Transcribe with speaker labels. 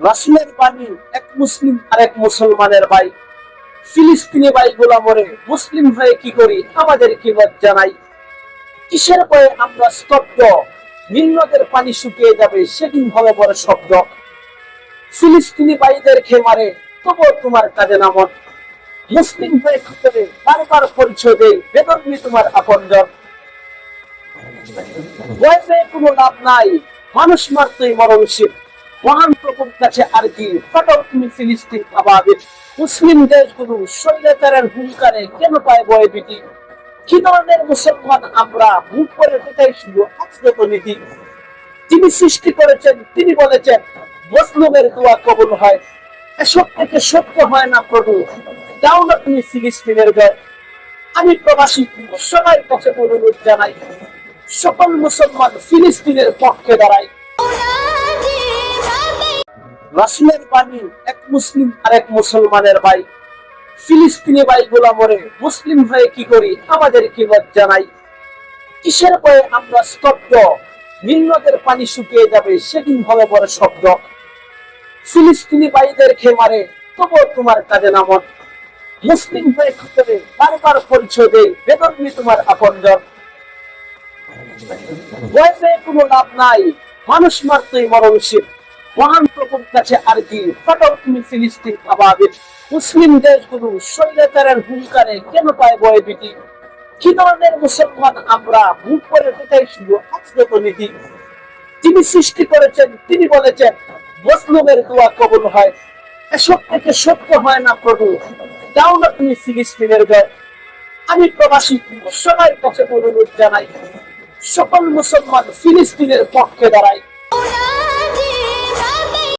Speaker 1: রাসূলের বাণী, এক মুসলিম আর এক মুসলমানের ভাই। ফিলিস্তিনি ভাইগুলা মরে, মুসলিম হয়ে কি করি আমাদের কি লজ্জা নাই? কিসের ভয়ে আমরা স্তব্ধ? নীলনদের পানি শুকিয়ে যাবে, সেদিন হবে বড় শব্দ। ফিলিস্তিনি ভাইদেরকে মারে, তবুও তোমার কাজে নামন। মুসলিম হয়ে ক্ষেত্রে বারবার পরিচয় দেয়, বেদর্মী তোমার আপনজন। ভয় পেয়ে কোনো লাভ নাই, মানুষ মারতেই মরণশীল। মহান প্রভুর কাছে আর কি ফাটাও তুমি ফিলিস্তিন আবাবিল। মুসলিম দেশগুলো স্বৈরাচারের হুঙ্কারে কেন পায় ভয় ভীতি? কি ধরনের মুসলমান আমরা? মুখ করে সেটাই শুধু আজগত নীতি। যিনি সৃষ্টি করেছেন তিনি বলেছেন, মজলুমের দোয়া কবুল হয়। এসব থেকে সত্য হয় না প্রভু, যাও না তুমি ফিলিস্তিনের জয়। আমি প্রবাসী, সবাই কাছে অনুরোধ জানাই, সকল মুসলমান ফিলিস্তিনের পক্ষে দাঁড়ায়। রাসূলের বাণী, এক মুসলিম আর এক মুসলমানের ভাই। ফিলিস্তিনি ভাইগুলা মরে, মুসলিম হয়ে কি করি আমাদের কি লজ্জা নাই? কিসের ভয়ে আমরা স্তব্ধ? নীলনদের পানি শুকিয়ে যাবে, সেদিন হবে বড় শব্দ। ফিলিস্তিনি ভাইদেরকে মারে, তবুও তোমার কাজে নামন। মুসলিম হয়ে ক্ষেত্রে বারবার পরিচয় দেয়, বেদর্মী তোমার আপনজন। ভয় পেয়ে কোনো লাভ নাই, মানুষ মারতেই মরণশীল। মহান প্রভুর কাছে আর কি ফাটাও তুমি ফিলিস্তিন আবাবিল। মুসলিম দেশগুলো স্বৈরাচারের হুঙ্কারে কেন পায় ভয় ভীতি? কি ধরনের মুসলমান আমরা? মুখ করে সেটাই শুধু আজগত নীতি। যিনি সৃষ্টি করেছেন তিনি বলেছেন, মজলুমের দোয়া কবুল হয়। এসব থেকে সত্য হয় না প্রভু, যাও না তুমি ফিলিস্তিনের জয়। আমি প্রবাসী, সবাই কাছে অনুরোধ জানাই, সকল মুসলমান ফিলিস্তিনের পক্ষে দাঁড়ায়।